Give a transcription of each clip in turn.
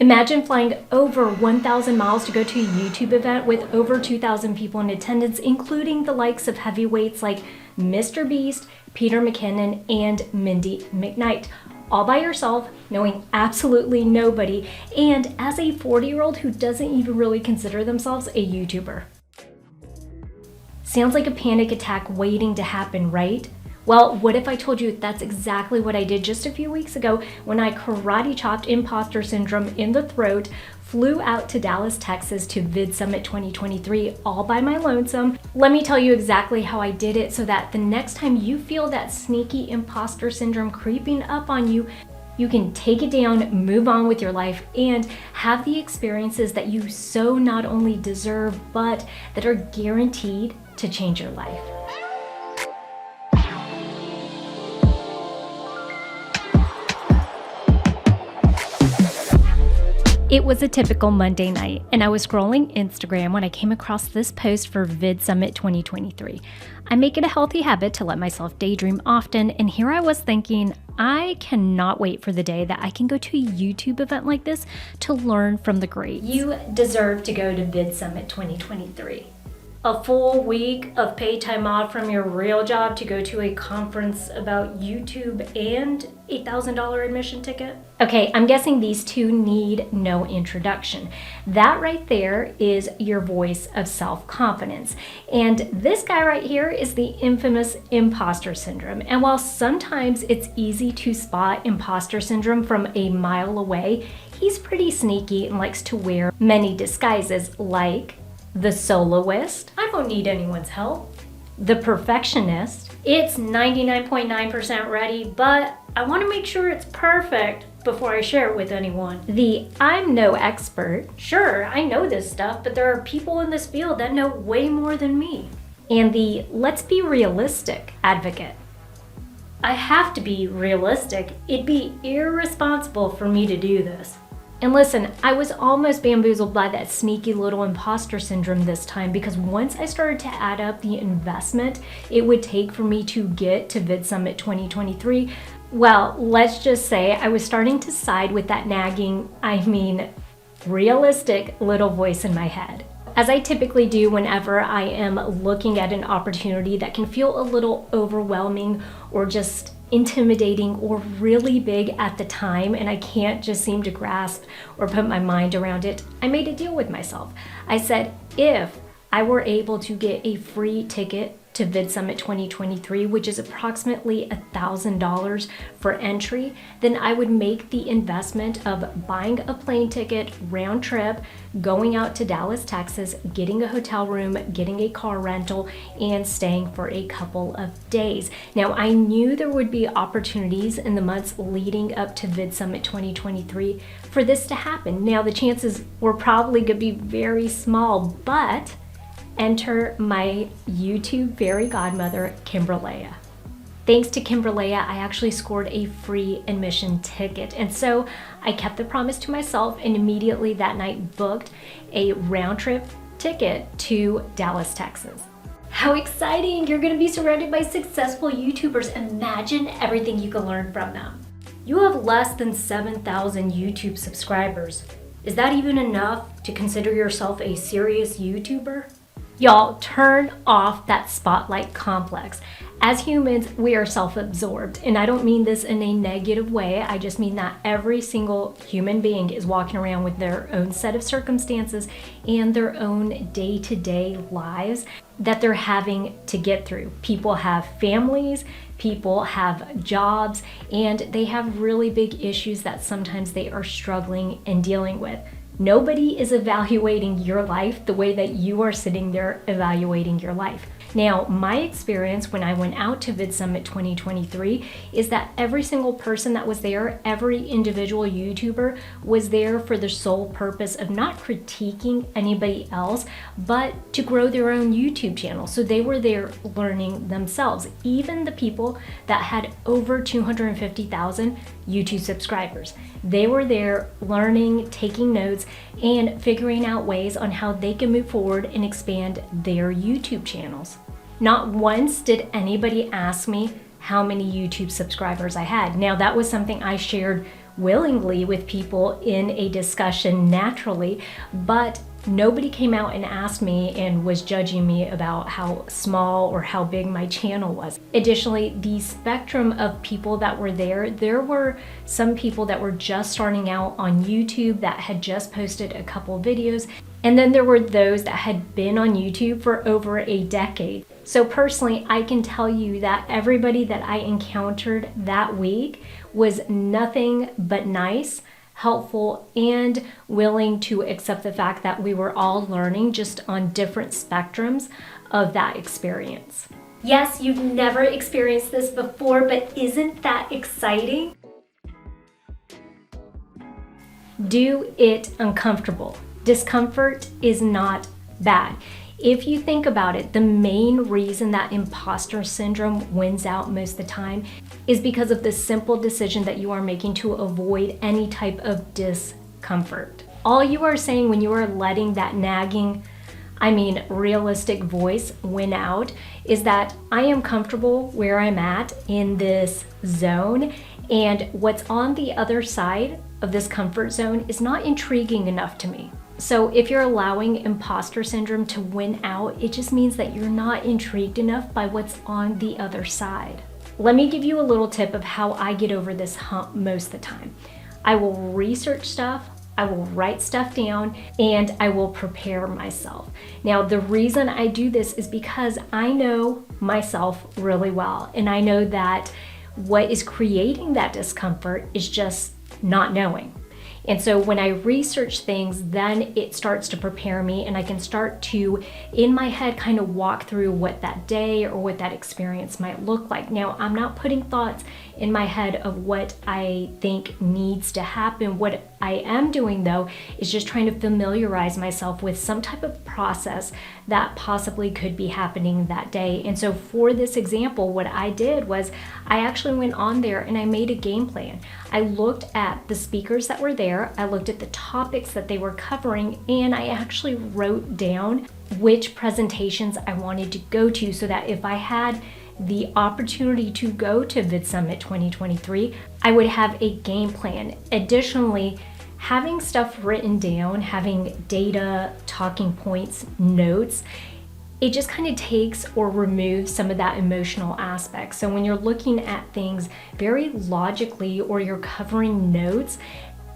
Imagine flying over 1,000 miles to go to a YouTube event with over 2,000 people in attendance, including the likes of heavyweights like Mr. Beast, Peter McKinnon, and Mindy McKnight, all by yourself, knowing absolutely nobody, and as a 40-year-old who doesn't even really consider themselves a YouTuber. Sounds like a panic attack waiting to happen, right? Well, what if I told you that's exactly what I did just a few weeks ago when I karate chopped imposter syndrome in the throat, flew out to Dallas, Texas to VidSummit 2023 all by my lonesome. Let me tell you exactly how I did it so that the next time you feel that sneaky imposter syndrome creeping up on you, you can take it down, move on with your life, and have the experiences that you so not only deserve, but that are guaranteed to change your life. It was a typical Monday night, and I was scrolling Instagram when I came across this post for VidSummit 2023. I make it a healthy habit to let myself daydream often, and here I was thinking, I cannot wait for the day that I can go to a YouTube event like this to learn from the greats. You deserve to go to VidSummit 2023. A full week of paid time off from your real job to go to a conference about YouTube and a $1,000 admission ticket? Okay, I'm guessing these two need no introduction. That right there is your voice of self-confidence. And this guy right here is the infamous imposter syndrome. And while sometimes it's easy to spot imposter syndrome from a mile away, he's pretty sneaky and likes to wear many disguises like the soloist, I don't need anyone's help. The perfectionist, it's 99.9% ready, but I want to make sure it's perfect before I share it with anyone. The I'm no expert, sure, I know this stuff, but there are people in this field that know way more than me. And the let's be realistic advocate. I have to be realistic. It'd be irresponsible for me to do this. And listen, I was almost bamboozled by that sneaky little imposter syndrome this time, because once I started to add up the investment it would take for me to get to VidSummit 2023, well, let's just say I was starting to side with that nagging, realistic little voice in my head. As I typically do whenever I am looking at an opportunity that can feel a little overwhelming or just intimidating or really big at the time, and I can't just seem to grasp or put my mind around it, I made a deal with myself. I said, if I were able to get a free ticket to VidSummit 2023, which is approximately $1,000 for entry, then I would make the investment of buying a plane ticket, round trip, going out to Dallas, Texas, getting a hotel room, getting a car rental, and staying for a couple of days. Now, I knew there would be opportunities in the months leading up to VidSummit 2023 for this to happen. Now, the chances were probably going to be very small, but enter my YouTube fairy godmother, 𝘮𝘮𝘢. Thanks to 𝘮𝘮𝘢, I actually scored a free admission ticket. And so I kept the promise to myself and immediately that night booked a round trip ticket to Dallas, Texas. How exciting! You're going to be surrounded by successful YouTubers. Imagine everything you can learn from them. You have less than 7,000 YouTube subscribers. Is that even enough to consider yourself a serious YouTuber? Y'all, turn off that spotlight complex. As humans, we are self-absorbed, and I don't mean this in a negative way. I just mean that every single human being is walking around with their own set of circumstances and their own day-to-day lives that they're having to get through. People have families, people have jobs, and they have really big issues that sometimes they are struggling and dealing with. Nobody is evaluating your life the way that you are sitting there evaluating your life. Now, my experience when I went out to VidSummit 2023 is that every single person that was there, every individual YouTuber was there for the sole purpose of not critiquing anybody else, but to grow their own YouTube channel. So they were there learning themselves. Even the people that had over 250,000 YouTube subscribers. They were there learning, taking notes, and figuring out ways on how they can move forward and expand their YouTube channels. Not once did anybody ask me how many YouTube subscribers I had. Now, that was something I shared willingly with people in a discussion naturally, but nobody came out and asked me and was judging me about how small or how big my channel was. Additionally, the spectrum of people that were there were some people that were just starting out on YouTube that had just posted a couple videos, and then there were those that had been on YouTube for over a decade. So personally, I can tell you that everybody that I encountered that week was nothing but nice, helpful, and willing to accept the fact that we were all learning just on different spectrums of that experience. Yes, you've never experienced this before, but isn't that exciting? Do it uncomfortable. Discomfort is not bad. If you think about it, the main reason that imposter syndrome wins out most of the time is because of the simple decision that you are making to avoid any type of discomfort. All you are saying when you are letting that nagging, realistic voice win out is that I am comfortable where I'm at in this zone, and what's on the other side of this comfort zone is not intriguing enough to me. So if you're allowing imposter syndrome to win out, it just means that you're not intrigued enough by what's on the other side. Let me give you a little tip of how I get over this hump most of the time. I will research stuff, I will write stuff down, and I will prepare myself. Now, the reason I do this is because I know myself really well, and I know that what is creating that discomfort is just not knowing. And so when I research things, then it starts to prepare me, and I can start to, in my head, kind of walk through what that day or what that experience might look like. Now, I'm not putting thoughts in my head of what I think needs to happen. What I am doing, though, is just trying to familiarize myself with some type of process that possibly could be happening that day. And so for this example, what I did was I actually went on there and I made a game plan. I looked at the speakers that were there, I looked at the topics that they were covering, and I actually wrote down which presentations I wanted to go to so that if I had the opportunity to go to VidSummit 2023, I would have a game plan. Additionally, having stuff written down, having data, talking points, notes, it just kind of takes or removes some of that emotional aspect. So when you're looking at things very logically or you're covering notes,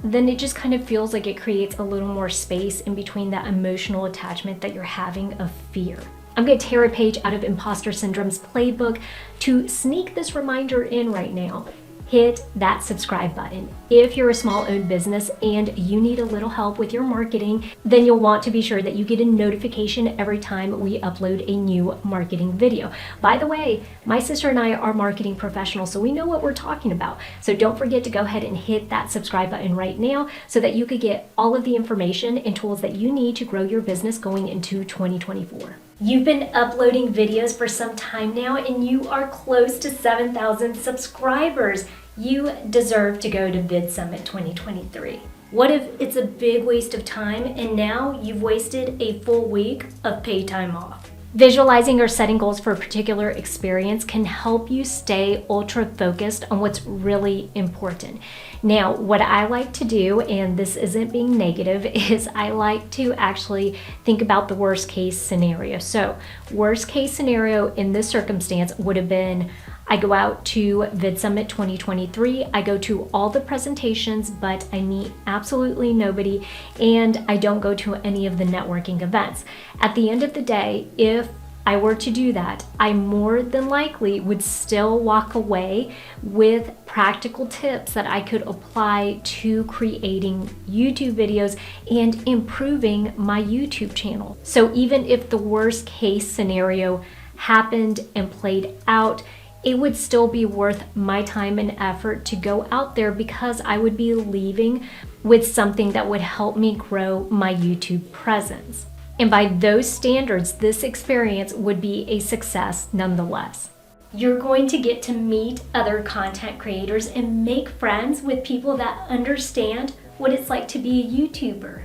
then it just kind of feels like it creates a little more space in between that emotional attachment that you're having of fear. I'm going to tear a page out of Imposter Syndrome's playbook to sneak this reminder in right now. Hit that subscribe button. If you're a small-owned business and you need a little help with your marketing, then you'll want to be sure that you get a notification every time we upload a new marketing video. By the way, my sister and I are marketing professionals, so we know what we're talking about. So don't forget to go ahead and hit that subscribe button right now so that you could get all of the information and tools that you need to grow your business going into 2024. You've been uploading videos for some time now and you are close to 7,000 subscribers. You deserve to go to VidSummit 2023. What if it's a big waste of time and now you've wasted a full week of paid time off? Visualizing or setting goals for a particular experience can help you stay ultra focused on what's really important. Now, what I like to do, and this isn't being negative, is I like to actually think about the worst case scenario. So, worst case scenario in this circumstance would have been I go out to VidSummit 2023, I go to all the presentations, but I meet absolutely nobody, and I don't go to any of the networking events. At the end of the day, if I were to do that, I more than likely would still walk away with practical tips that I could apply to creating YouTube videos and improving my YouTube channel. So even if the worst case scenario happened and played out, it would still be worth my time and effort to go out there because I would be leaving with something that would help me grow my YouTube presence. And by those standards, this experience would be a success nonetheless. You're going to get to meet other content creators and make friends with people that understand what it's like to be a YouTuber.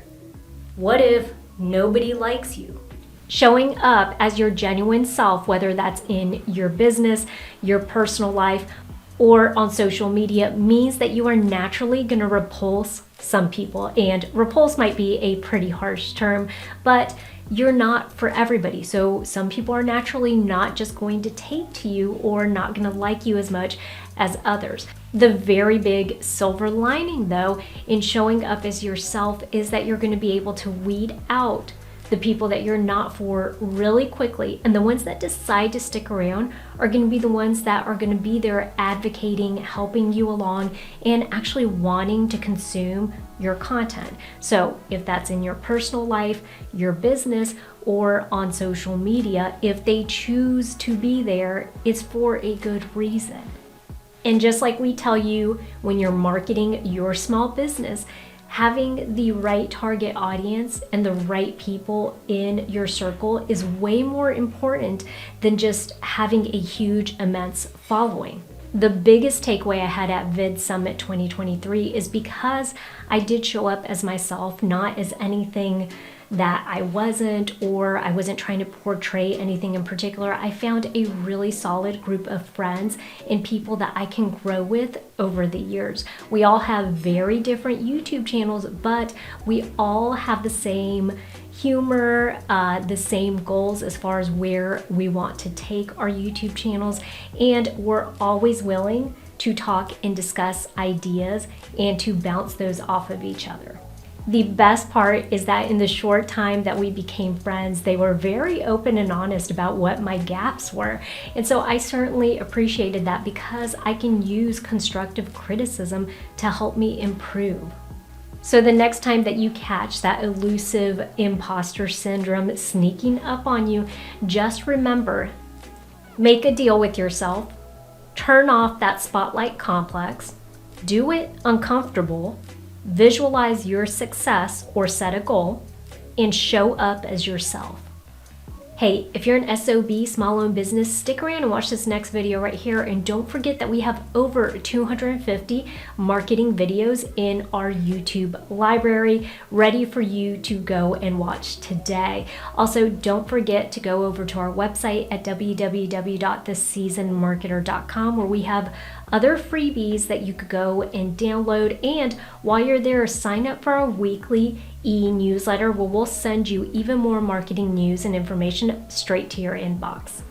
What if nobody likes you? Showing up as your genuine self, whether that's in your business, your personal life, or on social media means that you are naturally going to repulse some people. And repulse might be a pretty harsh term, but you're not for everybody. So some people are naturally not just going to take to you or not going to like you as much as others. The very big silver lining, though, in showing up as yourself is that you're going to be able to weed out the people that you're not for really quickly, and the ones that decide to stick around are going to be the ones that are going to be there advocating, helping you along, and actually wanting to consume your content. So if that's in your personal life, your business, or on social media, if they choose to be there, it's for a good reason. And just like we tell you when you're marketing your small business, having the right target audience and the right people in your circle is way more important than just having a huge, immense following. The biggest takeaway I had at VidSummit 2023 is because I did show up as myself, not as anything that I wasn't, or I wasn't trying to portray anything in particular. I found a really solid group of friends and people that I can grow with over the years. We all have very different YouTube channels, but we all have the same humor, the same goals as far as where we want to take our YouTube channels, and we're always willing to talk and discuss ideas and to bounce those off of each other. The best part is that in the short time that we became friends, they were very open and honest about what my gaps were. And so I certainly appreciated that because I can use constructive criticism to help me improve. So the next time that you catch that elusive imposter syndrome sneaking up on you, just remember, make a deal with yourself, turn off that spotlight complex, do it uncomfortable, visualize your success or set a goal, and show up as yourself. Hey, if you're an SOB, small-owned business, stick around and watch this next video right here, and don't forget that we have over 250 marketing videos in our YouTube library ready for you to go and watch today. Also, don't forget to go over to our website at www.theseasonedmarketer.com, where we have other freebies that you could go and download. And while you're there, sign up for our weekly e-newsletter where we'll send you even more marketing news and information straight to your inbox.